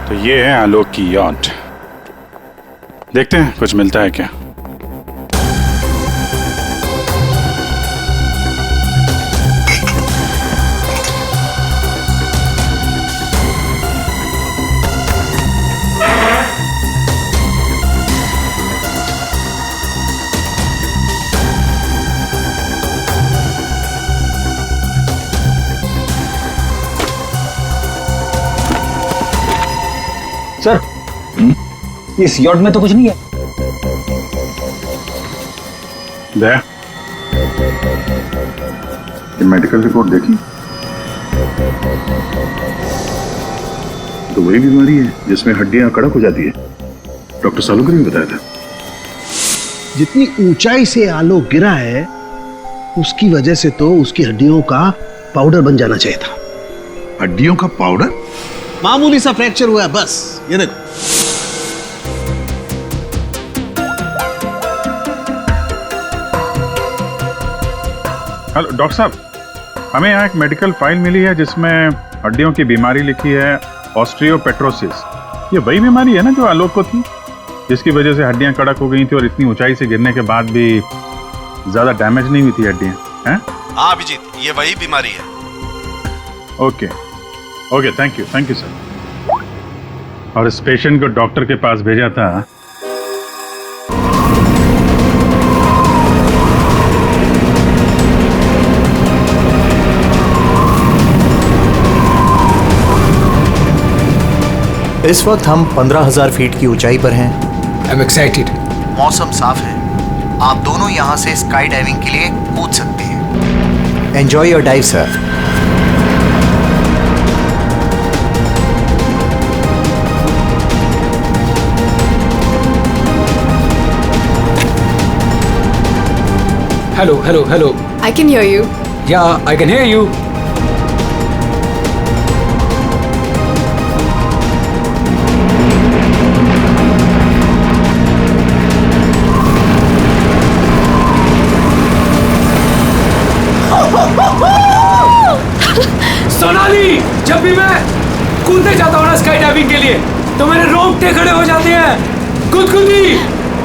तो ये है आलोक की यॉट। देखते हैं कुछ मिलता है क्या। सर, इस यॉट में तो कुछ नहीं है। ये मेडिकल रिपोर्ट देखी तो वही बीमारी है जिसमें हड्डियां कड़क हो जाती है। डॉक्टर सालुकर ने बताया था। जितनी ऊंचाई से आलोक गिरा है उसकी वजह से तो उसकी हड्डियों का पाउडर बन जाना चाहिए था। हड्डियों का पाउडर? मामूली सा फ्रैक्चर हुआ है बस। ये देखो। हेलो डॉक्टर साहब, हमें यहाँ एक मेडिकल फाइल मिली है जिसमें हड्डियों की बीमारी लिखी है, ऑस्टियोपेट्रोसिस। ये वही बीमारी है ना जो आलोक को थी, जिसकी वजह से हड्डियां कड़क हो गई थी और इतनी ऊंचाई से गिरने के बाद भी ज्यादा डैमेज नहीं हुई थी हड्डियां, हैं? हाँ अभिजीत, ये वही बीमारी है। Okay okay, thank you sir. और इस पेशेंट को डॉक्टर के पास भेजा था। इस वक्त हम 15,000 फीट की ऊंचाई पर हैं। I'm excited. मौसम साफ है, आप दोनों यहाँ से स्काई डाइविंग के लिए कूद सकते हैं। Enjoy your dive sir. Hello. I can hear you. Yeah, I can hear you. Sonali, जब भी मैं कूदने जाता हूँ ना स्काई डाइविंग के लिए तो मेरे रोंगटे खड़े हो जाते हैं। गुदगुदी,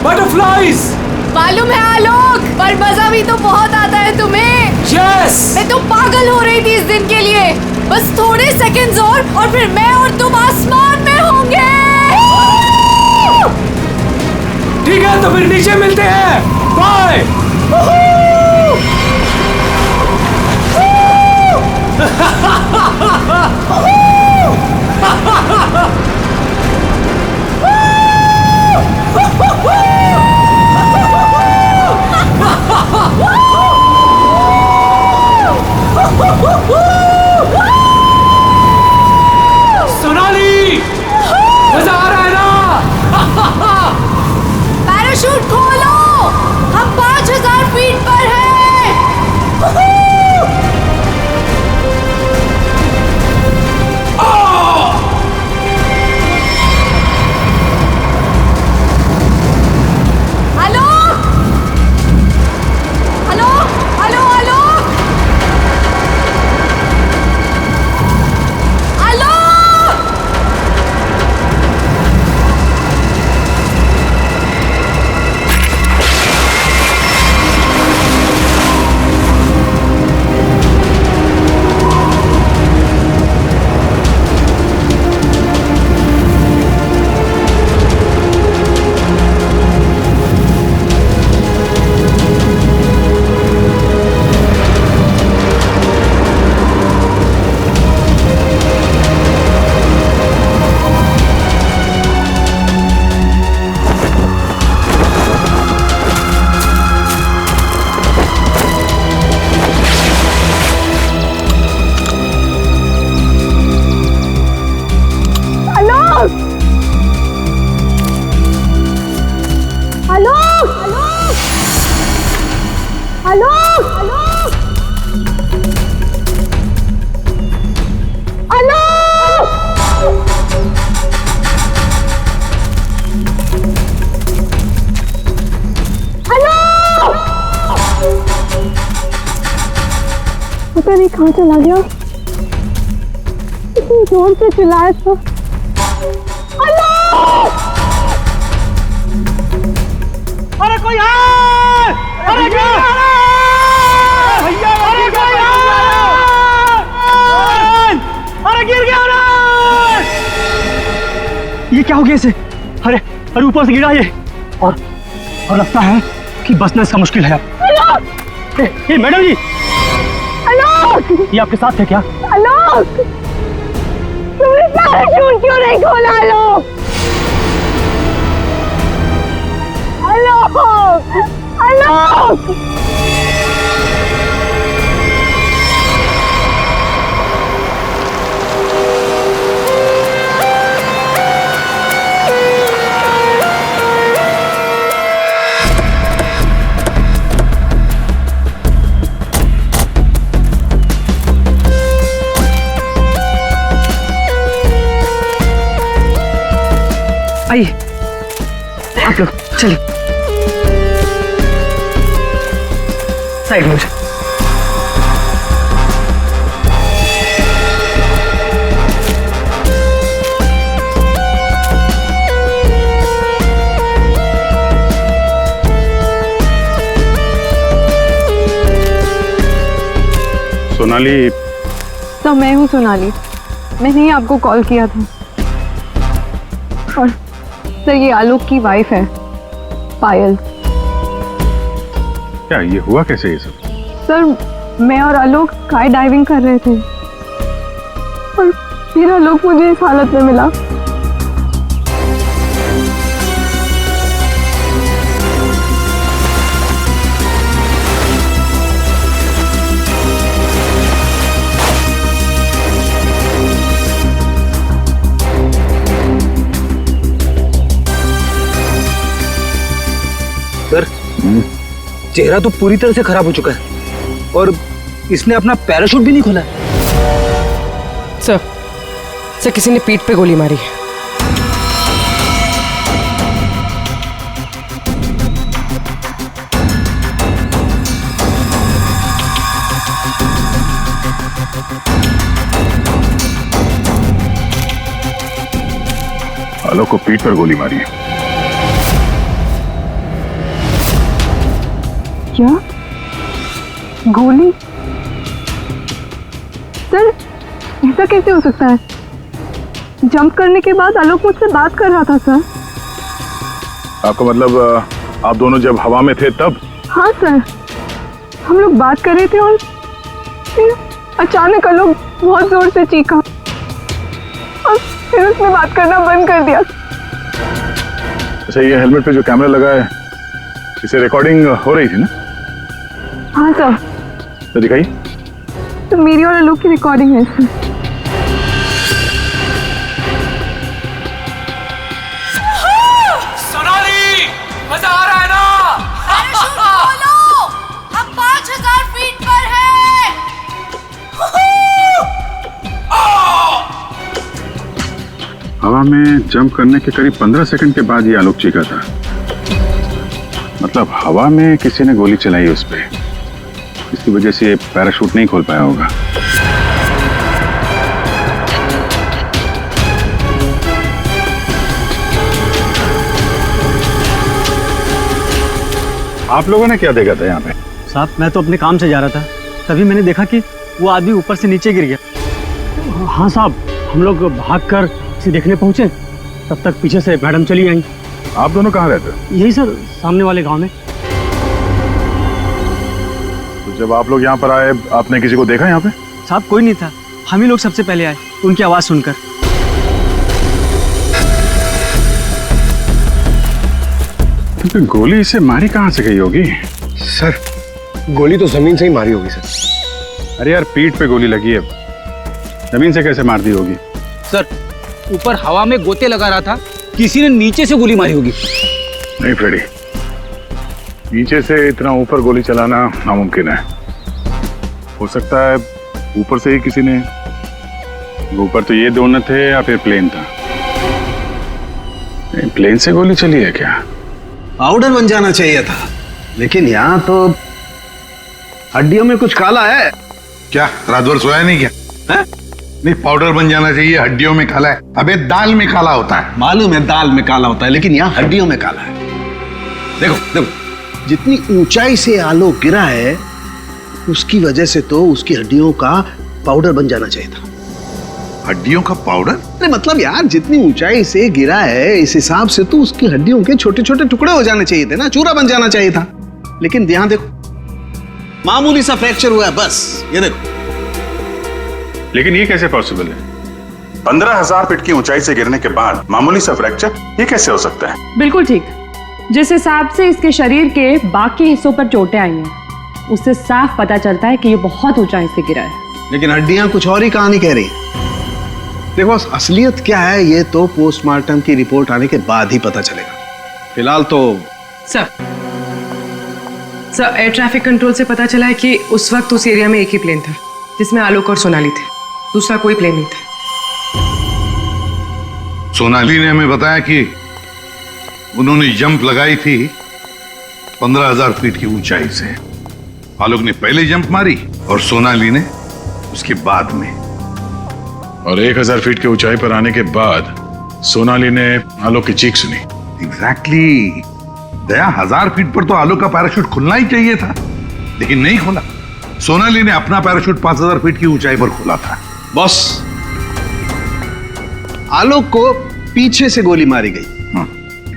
बटरफ्लाइज। मालूम है आलोक, पर मजा भी तो बहुत आता है तुम्हें। यस। मैं तो पागल हो रही थी इस दिन के लिए। बस थोड़े सेकंड्स और फिर मैं और तुम आसमान में होंगे। ठीक है, तो फिर नीचे मिलते हैं। बाय। सोनाली, मजा आ रहा है ना? पैराशूट खोलो, हम 5,000 फीट पर हैं। पता नहीं कहाँ चला गया। इतनी जोर से चिल्लाया था। अरे कोई है! अरे गिर गया! भैया अरे कोई है! अरे गिर गया रे! ये क्या हो गया इसे? अरे अरे ऊपर से गिरा ये और लगता है कि बचना इसका मुश्किल है। ये मैडम जी, ये आपके साथ थे क्या? तुमने पैराशूट क्यों नहीं खोला? आलोक! आइए आप लोग चलिए साइड में। सोनाली, तो मैं हूँ सोनाली। मैंने ही आपको कॉल किया था। और सर ये आलोक की वाइफ है, पायल। क्या ये हुआ कैसे ये सब? सर मैं और आलोक स्काई डाइविंग कर रहे थे और फिर आलोक मुझे इस हालत में मिला। सर चेहरा तो पूरी तरह से खराब हो चुका है और इसने अपना पैराशूट भी नहीं खोला है। सर किसी ने पीठ पे गोली मारी है। आलोक को पीठ पर गोली मारी है। क्या? गोली? सर ऐसा कैसे हो सकता है? जंप करने के बाद आलोक मुझसे बात कर रहा था सर। आपका मतलब आप दोनों जब हवा में थे तब? हाँ सर, हम लोग बात कर रहे थे और फिर अचानक आलोक बहुत जोर से चीखा और फिर उसने बात करना बंद कर दिया। अच्छा, ये हेलमेट पे जो कैमरा लगा है इसे रिकॉर्डिंग हो रही थी ना? हाँ सर। तो दिखाइए। तो मेरी और आलोक की रिकॉर्डिंग है इसमें। सोनाली, मजा आ रहा है ना? पैराशूट खोलो, हम 5000 फीट पर हैं। हवा में जंप करने के करीब 15 सेकंड के बाद ये आलोक चीखा था। मतलब हवा में किसी ने गोली चलाई उस पे, इसकी वजह से ये पैराशूट नहीं खोल पाया होगा। आप लोगों ने क्या देखा था यहाँ पे? साहब मैं तो अपने काम से जा रहा था, तभी मैंने देखा कि वो आदमी ऊपर से नीचे गिर गया। हाँ साहब, हम लोग भागकर इसे देखने पहुंचे, तब तक पीछे से मैडम चली आई। आप दोनों कहाँ रहते हो? यही सर, सामने वाले गांव में। तो जब आप लोग यहाँ पर आए, आपने किसी को देखा यहाँ पे? साहब कोई नहीं था, हम ही लोग सबसे पहले आए उनकी आवाज सुनकर। तो गोली इसे मारी कहाँ से गई होगी? सर गोली तो जमीन से ही मारी होगी सर। अरे यार, पीठ पे गोली लगी है, जमीन से कैसे मार दी होगी? सर ऊपर हवा में गोते लगा रहा था, किसी ने नीचे से गोली मारी होगी। नहीं फ्रेडी, नीचे से इतना ऊपर गोली चलाना नामुमकिन है। हो सकता है ऊपर से ही किसी ने, ऊपर तो ये दोनों थे या फिर प्लेन था। प्लेन से गोली चली है क्या? पाउडर बन जाना चाहिए था, लेकिन यहाँ तो हड्डियों में कुछ काला है। क्या रात भर सोया नहीं क्या? है? नहीं, पाउडर बन जाना चाहिए, हड्डियों में काला है। अबे दाल में काला होता है। मालूम है दाल में काला होता है, लेकिन यहाँ हड्डियों में काला है। देखो देखो, जितनी ऊंचाई से आलोक गिरा है उसकी वजह से तो उसकी हड्डियों का पाउडर बन जाना चाहिए था। हड्डियों का पाउडर? अरे मतलब यार, जितनी ऊंचाई से गिरा है इस हिसाब से तो उसकी हड्डियों के छोटे छोटे टुकड़े हो जाने चाहिए थे ना, चूरा बन जाना चाहिए था। लेकिन यहाँ देखो, मामूली सा फ्रैक्चर हुआ है बस, ये देखो। लेकिन ये कैसे पॉसिबल है? 15,000 फीट की ऊंचाई से गिरने के बाद मामूली सा फ्रैक्चर, ये कैसे हो सकता है? बिल्कुल ठीक। जिस हिसाब से इसके शरीर के बाकी हिस्सों पर चोटें आई हैं, उससे साफ पता चलता है कि ये बहुत ऊंचाई से गिरा है। लेकिन हड्डियां कुछ और ही कहानी कह रही हैं। देखो असलियत क्या है ये तो पोस्टमार्टम की रिपोर्ट आने के बाद ही पता चलेगा। फिलहाल तो सर एयर ट्रैफिक कंट्रोल से पता चला है कि उस वक्त उस एरिया में एक ही प्लेन था जिसमें आलोक और सोनाली थे, दूसरा कोई प्लेन नहीं था। सोनाली ने हमें बताया कि उन्होंने जंप लगाई थी 15,000 फीट की ऊंचाई से। आलोक ने पहले जंप मारी और सोनाली ने उसके बाद में। और 1,000 फीट की ऊंचाई पर आने के बाद सोनाली ने आलोक की चीख सुनी। एग्जैक्टली। दया, 1000 फीट पर तो आलोक का पैराशूट खुलना ही चाहिए था, लेकिन नहीं खोला। सोनाली ने अपना पैराशूट 5,000 फीट की ऊंचाई पर खोला था। बॉस, आलोक को पीछे से गोली मारी गई।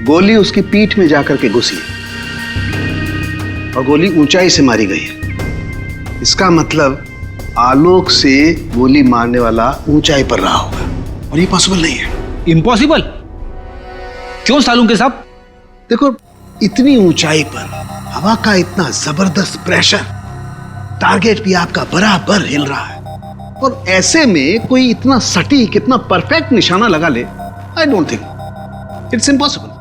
गोली उसकी पीठ में जाकर के घुसी और गोली ऊंचाई से मारी गई है। इसका मतलब आलोक से गोली मारने वाला ऊंचाई पर रहा होगा, और ये पॉसिबल नहीं है। इम्पॉसिबल? क्यों सालू के साहब? देखो, इतनी ऊंचाई पर हवा का इतना जबरदस्त प्रेशर, टारगेट भी आपका बराबर हिल रहा है, और ऐसे में कोई इतना सटीक, इतना परफेक्ट निशाना लगा ले, I don't think, it's impossible.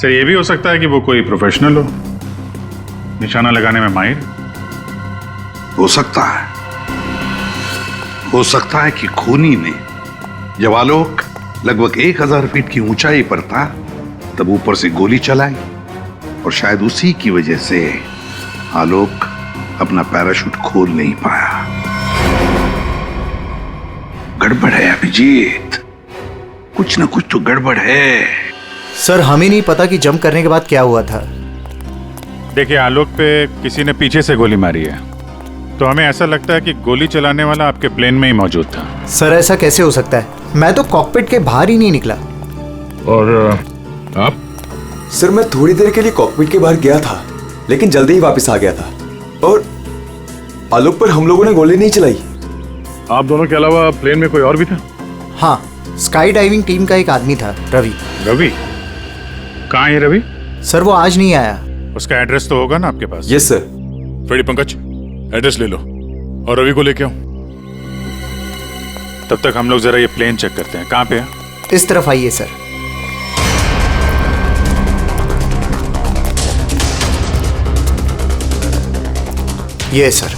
Sir ये भी हो सकता है कि वो कोई प्रोफेशनल हो, निशाना लगाने में माहिर। हो सकता है। हो सकता है कि खूनी ने जब आलोक लगभग 1,000 फीट की ऊंचाई पर था तब ऊपर से गोली चलाई, और शायद उसी की वजह से आलोक अपना पैराशूट खोल नहीं पाया। गड़बड़ है अभिजीत, कुछ ना कुछ तो गड़बड़ है। सर हमें नहीं पता कि जंप करने के बाद क्या हुआ था। देखिए, आलोक पे किसी ने पीछे से गोली मारी है, तो हमें ऐसा लगता है कि गोली चलाने वाला आपके प्लेन में ही मौजूद था। सर ऐसा कैसे हो सकता है? मैं तो कॉकपिट के बाहर ही नहीं निकला। और आप? सर मैं थोड़ी देर के लिए कॉकपिट के बाहर गया था, लेकिन जल्दी ही वापस आ गया था, और आलोक पर हम लोगों ने गोली नहीं चलाई। आप दोनों के अलावा प्लेन में कोई और भी था? हाँ, स्काई डाइविंग टीम का एक आदमी था, रवि। रवि? कहाँ है रवि? सर वो आज नहीं आया। उसका एड्रेस तो होगा ना आपके पास? Yes sir. Freddy, Pankaj address ले लो और रवि को लेके आओ। तब तक हम लोग जरा ये प्लेन चेक करते हैं। कहाँ पे है? इस तरफ आइए सर। ये सर।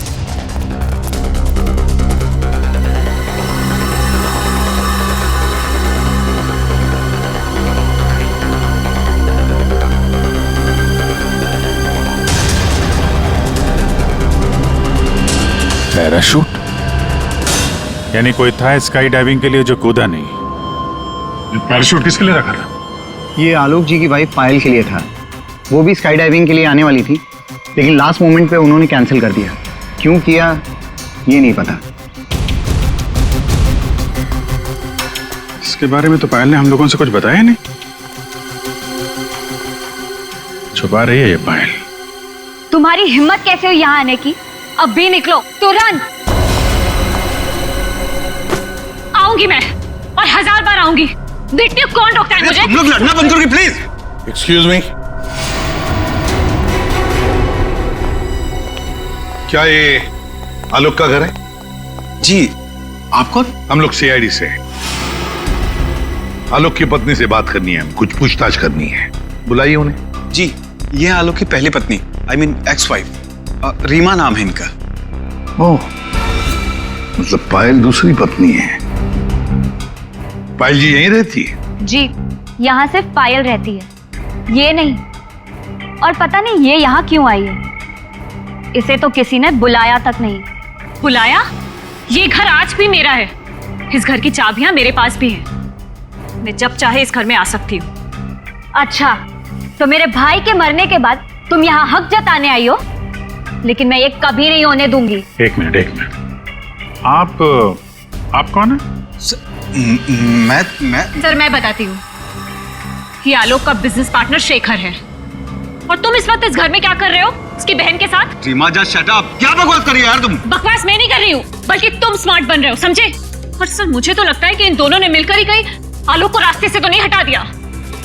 पैराशूट? यानी कोई था स्काई डाइविंग के लिए जो कूदा नहीं। पैराशूट किसके लिए रखा था? ये आलोक जी की वाइफ पायल के लिए था। वो भी स्काई डाइविंग के लिए आने वाली थी, लेकिन लास्ट मोमेंट पे उन्होंने कैंसिल कर दिया। क्यों किया ये नहीं पता। इसके बारे में तो पायल ने हम लोगों से कुछ बताया नहीं। छुपा रही है ये पायल। तुम्हारी हिम्मत कैसे हुई यहाँ आने की? अब भी निकलो तुरंत। आऊंगी मैं, और 1000 बार आऊंगी। देखती हूँ कौन रोकता है मुझे। तुम लोग लड़ना बंद करोगे प्लीज? एक्सक्यूज मी, क्या ये आलोक का घर है? जी। आप कौन? हम लोग सीआईडी से। आलोक की पत्नी से बात करनी है, कुछ पूछताछ करनी है। बुलाइए उन्हें। जी, ये आलोक की पहली पत्नी, I mean ex wife, Reema नाम है इनका। ओह, मतलब पायल दूसरी पत्नी है। पायल जी यहीं रहती है? जी, यहाँ सिर्फ पायल रहती है, ये नहीं। और पता नहीं ये यहाँ क्यों आई है। इसे तो किसी ने बुलाया तक नहीं। बुलाया? ये घर आज भी मेरा है, इस घर की चाबियां मेरे पास भी हैं। मैं जब चाहे इस घर में आ सकती हूँ। अच्छा, तो मेरे भाई के मरने के बाद तुम यहाँ हक जताने आई हो, लेकिन मैं ये कभी नहीं होने दूंगी। एक मिनट। आप कौन है? मैं सर, मैं बताती हूँ। ये आलोक का बिजनेस पार्टनर शेखर है, और तुम इस वक्त इस घर में क्या कर रहे हो उसकी बहन के साथ? Reema, just shut up. क्या बकवास कर रही है यार तुम? बकवास मैं नहीं कर रही हूँ, बल्कि तुम स्मार्ट बन रहे हो, समझे? और सर, मुझे तो लगता है कि इन दोनों ने मिलकर ही कहीं आलोक को रास्ते से तो नहीं हटा दिया।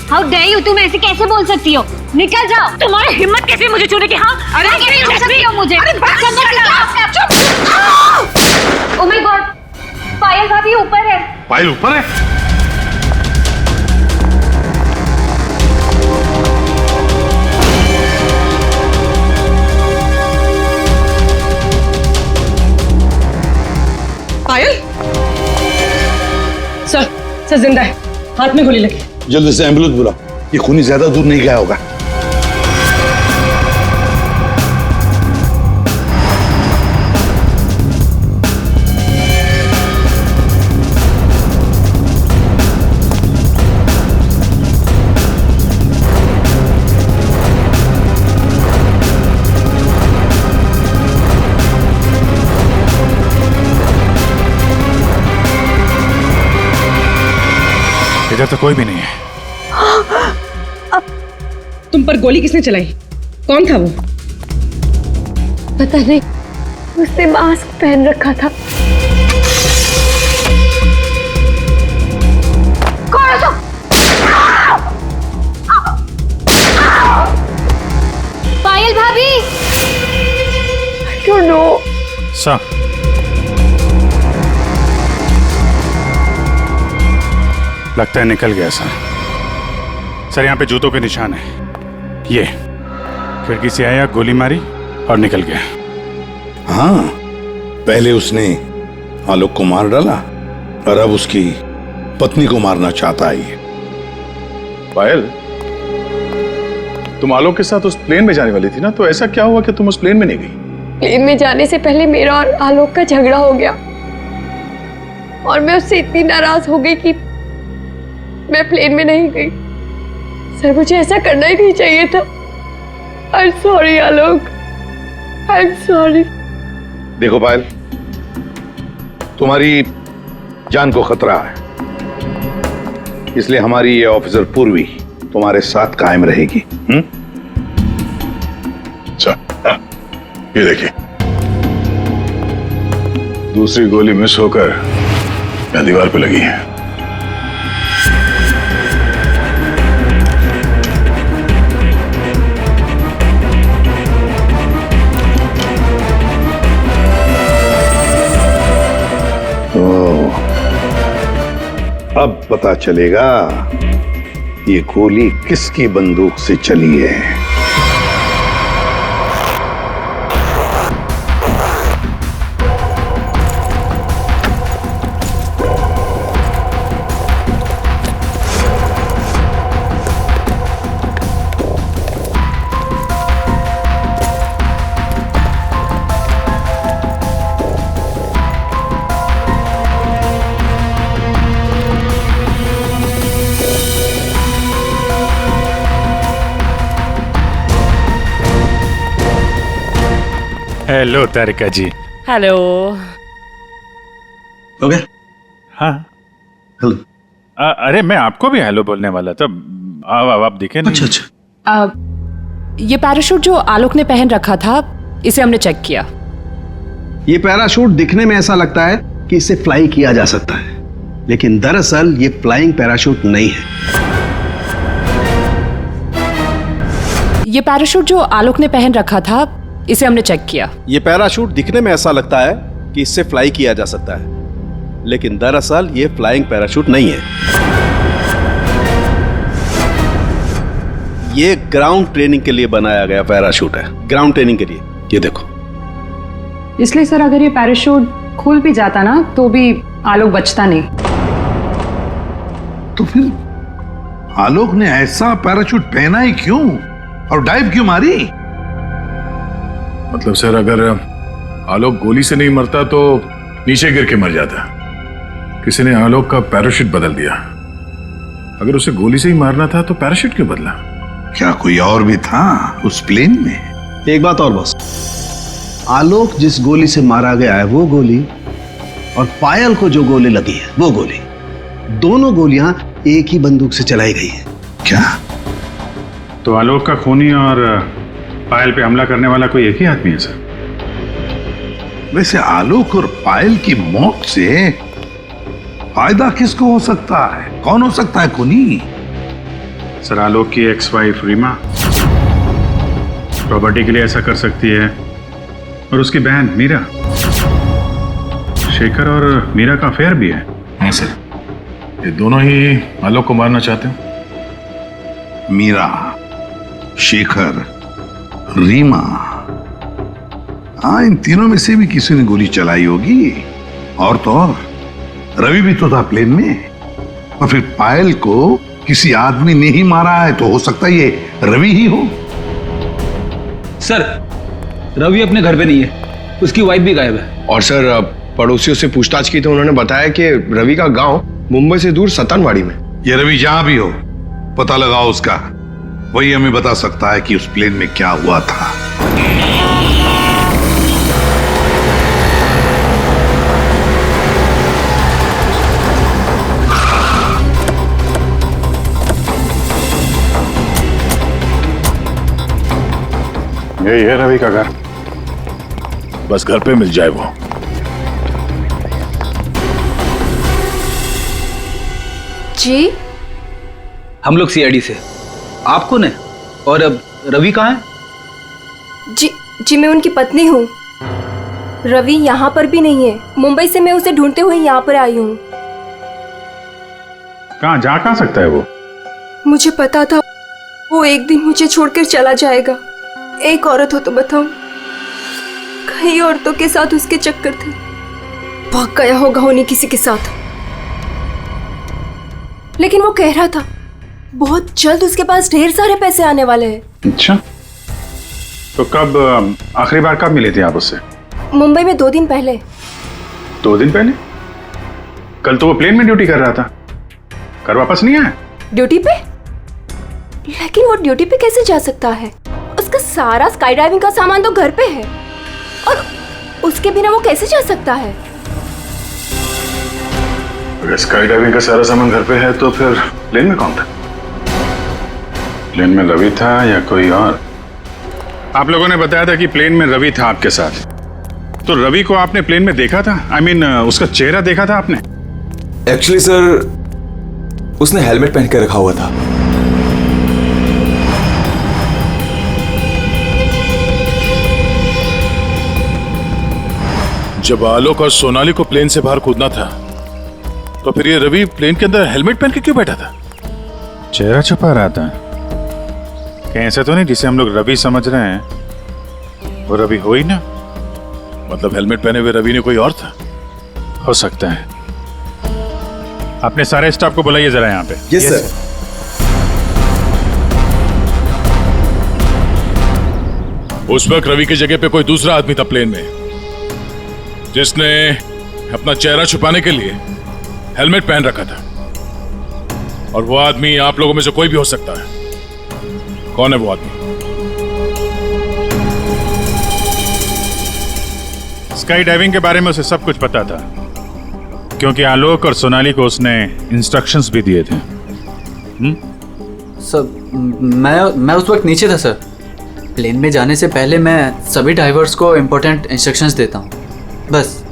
हाउ डेयर यू, तुम ऐसे कैसे बोल सकती हो? निकल जाओ। तुम्हारी हिम्मत कैसे मुझे छूने की? हाँ, अरे कैसे छू सकती हो मुझे? ओह माय गॉड, पायल भाभी ऊपर है। पायल ऊपर है? पायल? सर जिंदा है, हाथ में गोली लगी। जल्दी से एम्बुलेंस बुलाओ, ये खूनी ज्यादा दूर नहीं गया होगा। इधर तो कोई भी नहीं है। तुम पर गोली किसने चलाई? कौन था वो? पता नहीं, उसने मास्क पहन रखा था। कौन था? पायल भाभी। I don't know. सर, लगता है निकल गया सर। यहाँ पे जूतों के निशान है। ये खिड़की से आया, गोली मारी और निकल गया। हाँ, पहले उसने आलोक को मार डाला और अब उसकी पत्नी को मारना चाहता है। पायल, तुम आलोक के साथ उस प्लेन में जाने वाली थी ना, तो ऐसा क्या हुआ कि तुम उस प्लेन में नहीं गई? प्लेन में जाने से पहले मेरा और आलोक का झगड़ा हो गया, और मैं उससे इतनी नाराज हो गई कि मैं प्लेन में नहीं गई। सर, मुझे ऐसा करना ही नहीं चाहिए था। I'm sorry Alok, I'm sorry। देखो पायल, तुम्हारी जान को खतरा है, इसलिए हमारी ये ऑफिसर पूर्वी तुम्हारे साथ कायम रहेगी। अच्छा, ये देखिए, दूसरी गोली मिस होकर यहाँ दीवार पे लगी है। अब पता चलेगा ये गोली किसकी बंदूक से चली है। हेलो तारिका जी। हेलो। हो गया? हाँ, हेलो। अरे मैं आपको भी हेलो बोलने वाला था। आप दिखे नहीं। अच्छा। ये पैराशूट जो आलोक ने पहन रखा था, इसे हमने चेक किया। ये पैराशूट दिखने में ऐसा लगता है कि इसे फ्लाई किया जा सकता है, लेकिन दरअसल ये फ्लाइंग पैराशूट नहीं है। ये पैराशूट जो आलोक ने पहन रखा था, इसे हमने चेक किया। ये पैराशूट दिखने में ऐसा लगता है कि इससे फ्लाई किया जा सकता है, लेकिन दरअसल ये फ्लाइंग पैराशूट नहीं है। ये ग्राउंड ट्रेनिंग के लिए बनाया गया पैराशूट है, ग्राउंड ट्रेनिंग के लिए। ये देखो। इसलिए सर, अगर ये पैराशूट खुल भी जाता ना, तो भी आलोक बचता नहीं। तो फिर आलोक ने ऐसा पैराशूट पहना ही क्यों और डाइव क्यों मारी? मतलब सर, अगर आलोक गोली से नहीं मरता तो नीचे गिर के मर जाता। किसी ने आलोक का पैराशूट बदल दिया। अगर उसे गोली से ही मारना था तो पैराशूट क्यों बदला? क्या कोई और भी था उस प्लेन में? एक बात और बस, आलोक जिस गोली से मारा गया है वो गोली और पायल को जो गोली लगी है वो गोली, दोनों गोलियां एक ही बंदूक से चलाई गई हैं। क्या? तो आलोक का खूनी और पायल पे हमला करने वाला कोई एक ही आदमी है सर? वैसे आलोक और पायल की मौत से फायदा किसको हो सकता है? कौन हो सकता है खूनी? सर, आलोक की एक्स वाइफ रीमा प्रॉपर्टी के लिए ऐसा कर सकती है, और उसकी बहन मीरा। शेखर और मीरा का अफेयर भी है। हाँ सर, ये दोनों ही आलोक को मारना चाहते हैं। मीरा, शेखर, रीमा, हाँ, इन तीनों में से भी किसी ने गोली चलाई होगी। और तो और रवि भी तो था प्लेन में, और फिर पायल को किसी आदमी ने ही मारा है, तो हो सकता है ये रवि ही हो। सर, रवि अपने घर पे नहीं है, उसकी वाइफ भी गायब है। और सर, पड़ोसियों से पूछताछ की तो उन्होंने बताया कि रवि का गांव मुंबई से दूर सतनवाड़ी में। ये रवि जहां भी हो, पता लगाओ उसका, वही हमें बता सकता है कि उस प्लेन में क्या हुआ था। यही है रवि का घर, बस घर पे मिल जाए वो। जी, हम लोग सीआईडी से। आप कौन है और अब रवि कहाँ है? जी मैं उनकी पत्नी हूँ। रवि यहाँ पर भी नहीं है। मुंबई से मैं उसे ढूंढते हुए यहाँ पर आई हूँ। कहाँ जा कहाँ सकता है वो? मुझे पता था वो एक दिन मुझे छोड़कर चला जाएगा। एक औरत हो तो बताओ, कई औरतों के साथ उसके चक्कर थे। भाग गया होगा उन्हीं किसी के साथ। लेकिन वो कह रहा था बहुत जल्द उसके पास ढेर सारे पैसे आने वाले हैं। अच्छा, तो कब, आखिरी बार कब मिले थे आप उससे? मुंबई में 2 दिन पहले। 2 दिन पहले? कल तो वो प्लेन में ड्यूटी कर रहा था, घर वापस नहीं आया? ड्यूटी पे? लेकिन वो ड्यूटी पे कैसे जा सकता है? उसका सारा स्काई डाइविंग का सामान तो घर पे है, और उसके बिना वो कैसे जा सकता है? अगर स्काई डाइविंग का सारा सामान घर पे है तो फिर प्लेन में कौन था? प्लेन में रवि था या कोई और? आप लोगों ने बताया था कि प्लेन में रवि था आपके साथ, तो रवि को आपने प्लेन में देखा था? I mean, उसका चेहरा देखा था आपने? एक्चुअली सर, उसने हेलमेट पहन के रखा हुआ था। जब आलोक और सोनाली को प्लेन से बाहर कूदना था, तो फिर ये रवि प्लेन के अंदर हेलमेट पहन के क्यों बैठा था? चेहरा छुपा रहा था कहीं? ऐसा तो नहीं जिसे हम लोग रवि समझ रहे हैं वो रवि हो ही ना? मतलब हेलमेट पहने हुए रवि ने कोई और था? हो सकता है। अपने सारे स्टाफ को बुलाइए जरा यहाँ पे। Yes sir. उस वक्त रवि की जगह पे कोई दूसरा आदमी था प्लेन में, जिसने अपना चेहरा छुपाने के लिए हेलमेट पहन रखा था। और वो आदमी आप लोगों में से कोई भी हो सकता है। कौन है वो आदमी? स्काई डाइविंग के बारे में उसे सब कुछ पता था, क्योंकि आलोक और सोनाली को उसने इंस्ट्रक्शंस भी दिए थे। सर, मैं उस वक्त नीचे था सर। प्लेन में जाने से पहले मैं सभी डाइवर्स को इम्पोर्टेंट इंस्ट्रक्शंस देता हूँ, बस।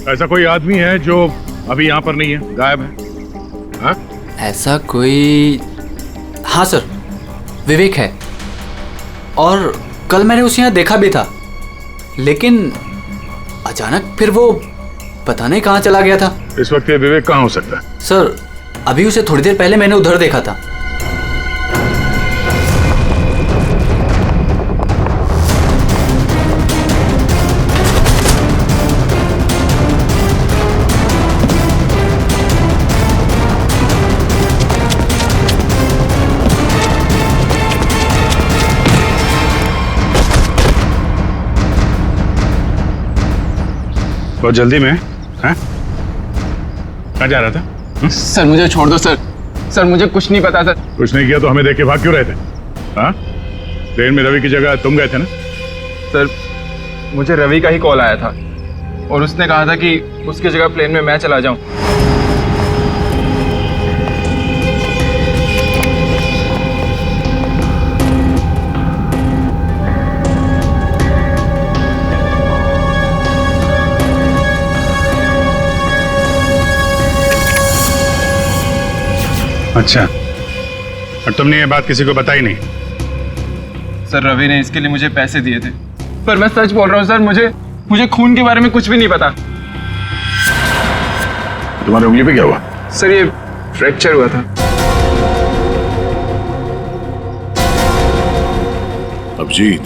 ऐसा कोई आदमी है जो अभी यहाँ पर नहीं है, गायब है? हाँ? ऐसा कोई, हाँ सर, विवेक है। और कल मैंने उसे यहाँ देखा भी था, लेकिन अचानक फिर वो पता नहीं कहाँ चला गया था। इस वक्त ये विवेक कहाँ हो सकता है? सर, अभी उसे थोड़ी देर पहले मैंने उधर देखा था। बहुत जल्दी में, हैं? कहाँ जा रहा था? सर मुझे छोड़ दो सर। सर मुझे कुछ नहीं पता सर। कुछ नहीं किया तो हमें देख के भाग क्यों रहे थे? हाँ? ट्रेन में रवि की जगह तुम गए थे ना? सर मुझे रवि का ही कॉल आया था और उसने कहा था कि उसकी जगह प्लेन में मैं चला जाऊं। अच्छा, और तुमने ये बात किसी को बताई नहीं? सर रवि ने इसके लिए मुझे पैसे दिए थे, पर मैं सच बोल रहा हूँ सर, मुझे खून के बारे में कुछ भी नहीं पता। तुम्हारी उंगली पे क्या हुआ? सर ये फ्रैक्चर हुआ था। अभिजीत,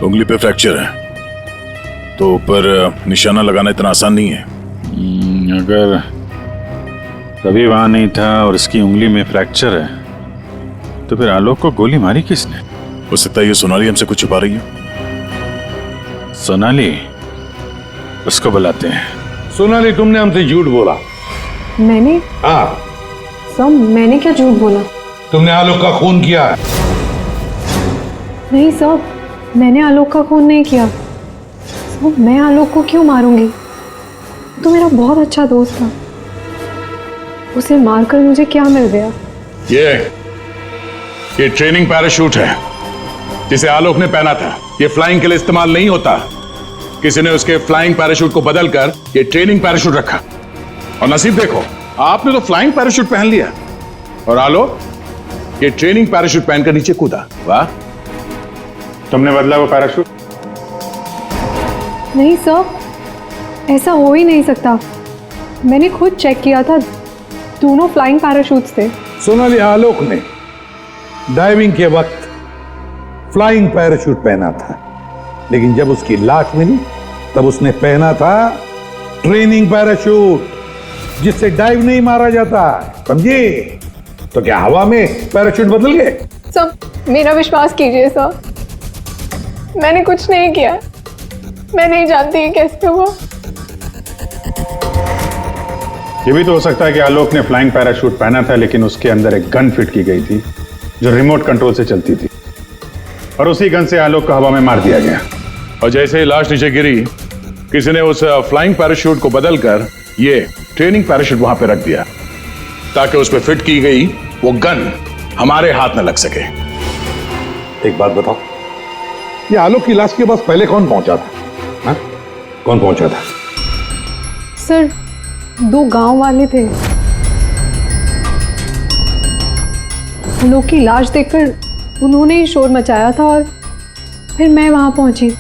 उंगली पे फ्रैक्चर है तो ऊपर निशाना लगाना इतना आसान नहीं है। अगर रवि वहां नहीं था और इसकी उंगली में फ्रैक्चर है तो फिर आलोक को गोली मारी किसने? हो सकता है ये सोनाली हमसे कुछ छुपा रही है। सोनाली, उसको बुलाते हैं। सोनाली, तुमने हमसे झूठ बोला। मैंने? हाँ। सर मैंने क्या झूठ बोला? तुमने आलोक का खून किया है। नहीं सर, मैंने आलोक का खून नहीं किया। सर मैं आलोक को क्यों मारूंगी? तो मेरा बहुत अच्छा दोस्त था, उसे मारकर मुझे क्या मिल गया? ये ट्रेनिंग पैराशूट है जिसे आलोक ने पहना था। ये फ्लाइंग के लिए इस्तेमाल नहीं होता। किसी ने उसके फ्लाइंग पैराशूट को बदलकर ये ट्रेनिंग पैराशूट रखा और नसीब देखो, आपने तो फ्लाइंग पैराशूट पहन लिया और आलोक ये ट्रेनिंग पैराशूट पहनकर नीचे कूदा। वाह! तुमने बदला वो पैराशूट? नहीं सर, ऐसा हो ही नहीं सकता। मैंने खुद चेक किया था, दोनों फ्लाइंग पैराशूट्स थे। सोनाली, आलोक ने डाइविंग के वक्त फ्लाइंग पैराशूट पहना था, लेकिन जब उसकी लाश मिली तब उसने पहना था ट्रेनिंग पैराशूट, जिससे डाइव नहीं मारा जाता। समझे? तो क्या हवा में पैराशूट बदल गए? सर मेरा विश्वास कीजिए सर, मैंने कुछ नहीं किया। मैं नहीं जानती ये कैसे हुआ। ये भी तो हो सकता है कि आलोक ने फ्लाइंग पैराशूट पहना था लेकिन उसके अंदर एक गन फिट की गई थी जो रिमोट कंट्रोल से चलती थी और उसी गन से आलोक को हवा में मार दिया गया। और जैसे ही लाश नीचे गिरी, किसी ने उस फ्लाइंग पैराशूट को बदलकर ये ट्रेनिंग पैराशूट वहां पे रख दिया ताकि उस पर फिट की गई वो गन हमारे हाथ में लग सके। एक बात बताओ, ये आलोक की लाश के पास पहले कौन पहुंचा था? हा? कौन पहुंचा था? सर 2 गांव वाले थे। आलोक की लाश देखकर उन्होंने ही शोर मचाया था और फिर मैं वहां पहुंची।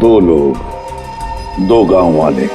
2 लोग, 2 गांव वाले।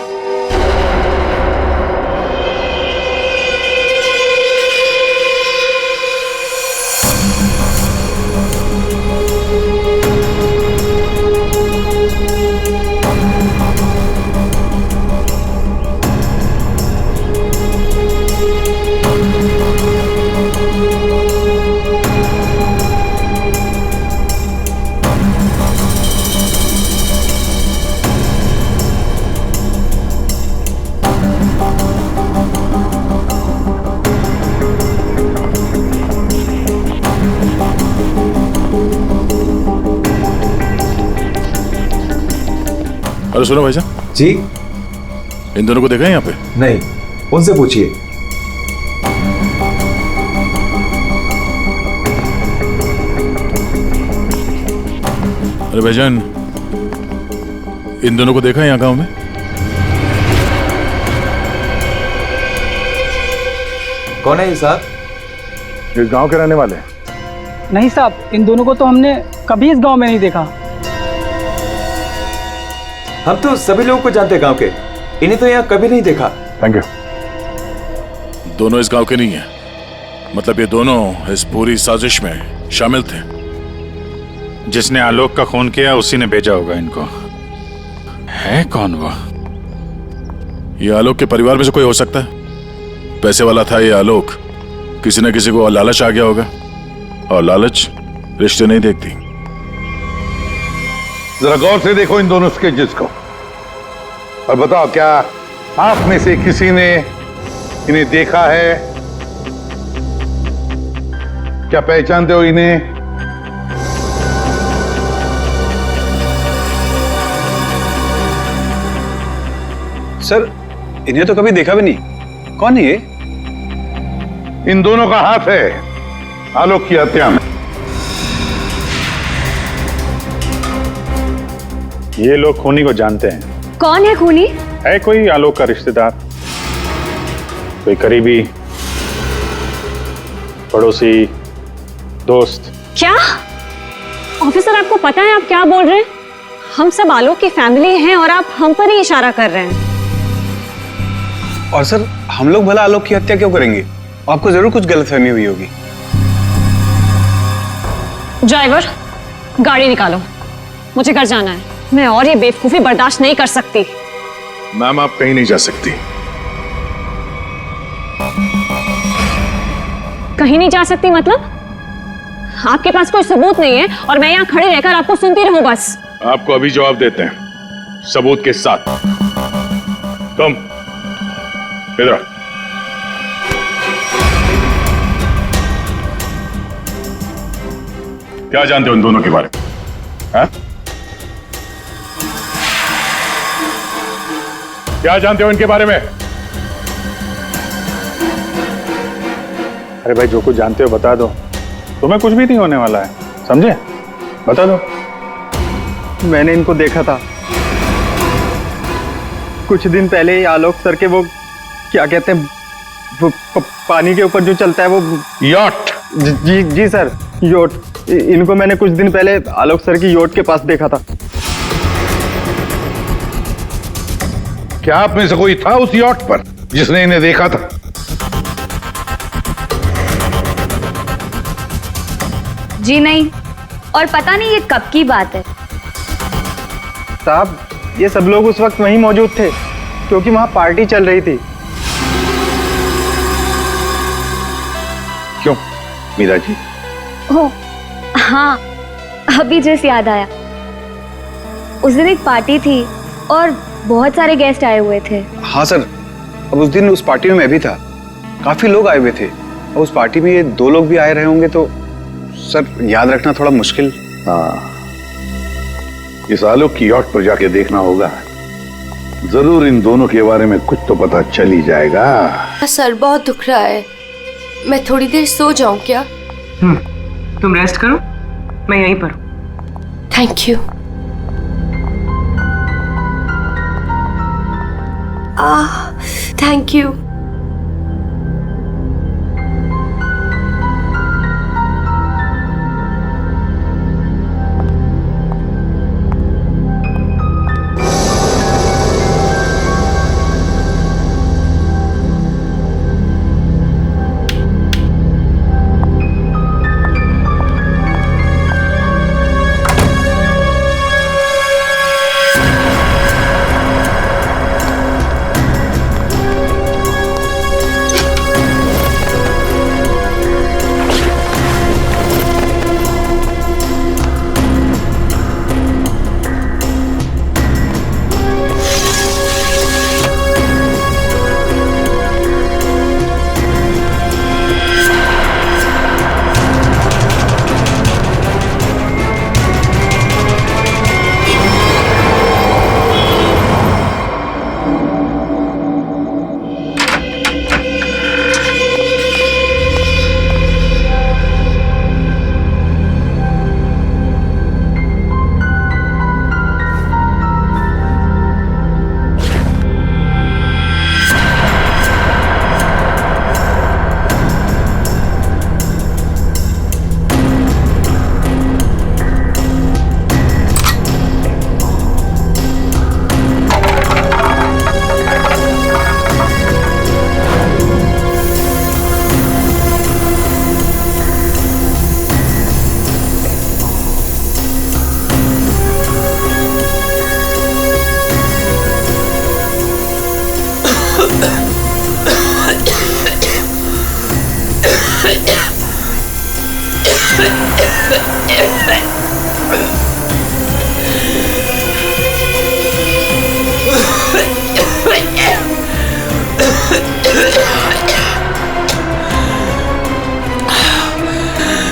अरे सुनो भाई साहब जी, इन दोनों को देखा है यहाँ पे? नहीं, उनसे पूछिए। अरे भाईजान, इन दोनों को देखा है यहाँ गांव में? कौन है ये साहब? इस गांव के रहने वाले? नहीं साहब, इन दोनों को तो हमने कभी इस गांव में नहीं देखा। हम तो सभी लोगों को जानते हैं गांव के, इन्हें तो यहाँ कभी नहीं देखा। Thank you. दोनों इस गांव के नहीं है, मतलब ये दोनों इस पूरी साजिश में शामिल थे। जिसने आलोक का खून किया उसी ने भेजा होगा इनको। है कौन वो? ये आलोक के परिवार में से कोई हो सकता है। पैसे वाला था ये आलोक, किसी न किसी को लालच आ गया होगा और लालच रिश्ते नहीं देखती। जरा गौर से देखो इन दोनों स्केचेस को। और बताओ, क्या आप में से किसी ने इन्हें देखा है? क्या पहचानते हो इन्हें? सर, इन्हें तो कभी देखा भी नहीं। कौन है ये? इन दोनों का हाथ है आलोक की हत्या में। ये लोग खूनी को जानते हैं। कौन है खूनी? है कोई आलोक का रिश्तेदार, कोई करीबी, पड़ोसी, दोस्त। क्या ऑफिसर, आपको पता है आप क्या बोल रहे हैं? हम सब आलोक की फैमिली हैं और आप हम पर ही इशारा कर रहे हैं। और सर, हम लोग भला आलोक की हत्या क्यों करेंगे? आपको जरूर कुछ गलतफहमी हुई होगी। ड्राइवर, गाड़ी निकालो, मुझे घर जाना है। मैं और ये बेवकूफी बर्दाश्त नहीं कर सकती। मैम, आप कहीं नहीं जा सकती। कहीं नहीं जा सकती मतलब? आपके पास कोई सबूत नहीं है और मैं यहाँ खड़े रहकर आपको सुनती रहूं बस? आपको अभी जवाब देते हैं, सबूत के साथ। तुम इधर आओ। क्या जानते हो इन दोनों के बारे में? हाँ? क्या जानते हो इनके बारे में? अरे भाई, जो कुछ जानते हो बता दो, तुम्हें कुछ भी नहीं होने वाला है, समझे? बता दो। मैंने इनको देखा था कुछ दिन पहले ही। आलोक सर के वो क्या कहते हैं, वो पानी के ऊपर जो चलता है वो यॉट। जी सर, योट। इनको मैंने कुछ दिन पहले आलोक सर की योट के पास देखा था। क्या आप में से कोई था उस यॉट पर जिसने इन्हें देखा था? जी नहीं, और पता नहीं ये कब की बात है। साहब, ये सब लोग उस वक्त वहीं मौजूद थे क्योंकि वहां पार्टी चल रही थी। क्यों मीरा जी? ओह हाँ, अभी जस्ट याद आया। उस दिन एक पार्टी थी और बहुत सारे गेस्ट आए हुए थे। हाँ सर, अब उस दिन उस पार्टी में मैं भी था। काफी लोग आए हुए थे और उस पार्टी में ये 2 लोग भी आए रहे होंगे, तो सर याद रखना थोड़ा मुश्किल। हाँ, इस आलोक की यॉट पर जाके देखना होगा। जरूर इन दोनों के बारे में कुछ तो पता चल ही जाएगा। सर बहुत दुख रहा है, मैं थोड़ी देर सो जाऊं क्या? तुम रेस्ट करो, मैं यहीं पर हूं। Thank you. Thank you.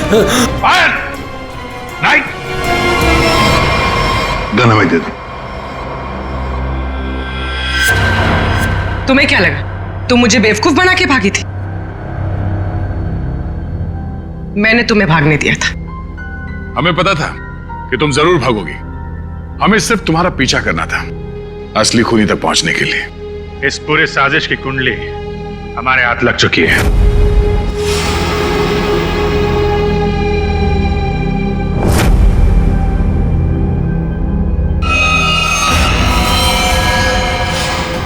Fire! Night! Gun हमें दे दो। तुम्हें क्या लगा तुम मुझे बेवकूफ बना के भागी थी? मैंने तुम्हें भागने दिया था। हमें पता था कि तुम जरूर भागोगी। हमें सिर्फ तुम्हारा पीछा करना था असली खूनी तक पहुंचने के लिए। इस पूरे साजिश की कुंडली हमारे हाथ लग चुकी है।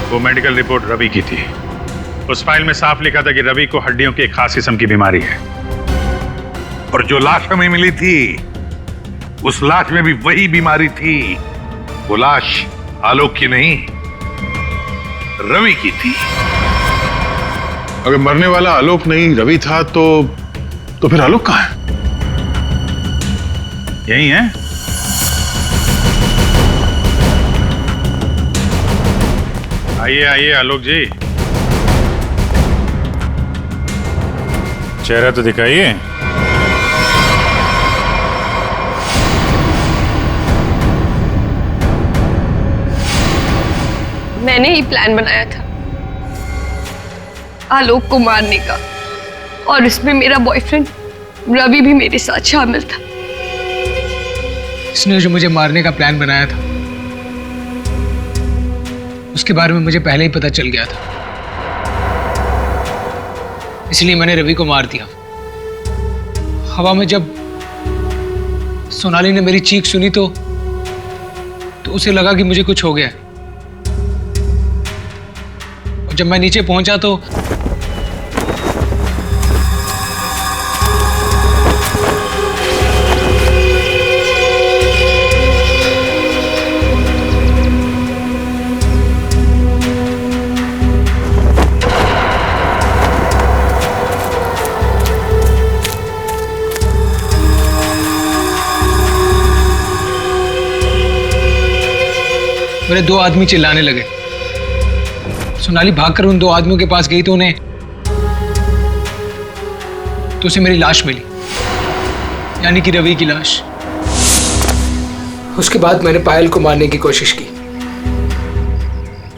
वो मेडिकल रिपोर्ट रवि की थी। उस फाइल में साफ लिखा था कि रवि को हड्डियों की एक खास किस्म की बीमारी है। और जो लाश हमें मिली थी उस लाश में भी वही बीमारी थी। वो लाश आलोक की नहीं, रवि की थी। अगर मरने वाला आलोक नहीं रवि था तो फिर आलोक कहां है? यही है। आइए आइए आलोक जी, चेहरा तो दिखाइए। मैंने ही प्लान बनाया था आलोक को मारने का, और इसमें मेरा बॉयफ्रेंड रवि भी मेरे साथ शामिल था। इसने जो मुझे मारने का प्लान बनाया था उसके बारे में मुझे पहले ही पता चल गया था, इसलिए मैंने रवि को मार दिया। हवा में जब सोनाली ने मेरी चीख सुनी तो उसे लगा कि मुझे कुछ हो गया। और जब मैं नीचे पहुंचा तो मेरे दो आदमी चिल्लाने लगे। सोनाली भागकर उन दो आदमियों के पास गई तो उसे मेरी लाश मिली, यानी कि रवि की लाश। उसके बाद मैंने पायल को मारने की कोशिश की,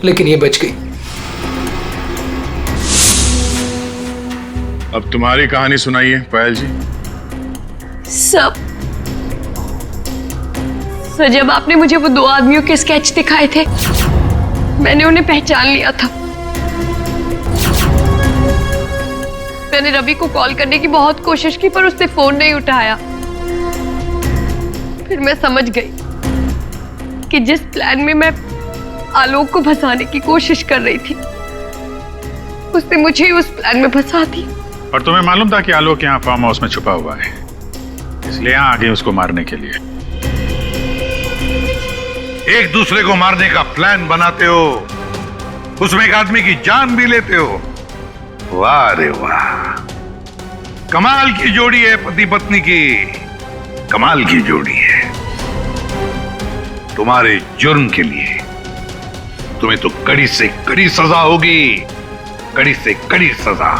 लेकिन ये बच गई। अब तुम्हारी कहानी सुनाइए पायल जी। सब सर, जब आपने मुझे वो दो आदमियों के स्केच दिखाए थे मैंने उन्हें पहचान लिया था। मैंने रवि को कॉल करने की बहुत कोशिश की पर उसने फोन नहीं उठाया। फिर मैं समझ गई कि जिस प्लान में मैं आलोक को फंसाने की कोशिश कर रही थी उसने मुझे ही उस प्लान में फंसा दिया। और तुम्हें मालूम था कि आलोक यहाँ फार्म हाउस में छुपा हुआ है, इसलिए यहाँ आ गए उसको मारने के लिए। एक दूसरे को मारने का प्लान बनाते हो, उसमें एक आदमी की जान भी लेते हो। वाह रे वाह, कमाल की जोड़ी है पति पत्नी की, कमाल की जोड़ी है। तुम्हारे जुर्म के लिए तुम्हें तो कड़ी से कड़ी सजा होगी, कड़ी से कड़ी सजा।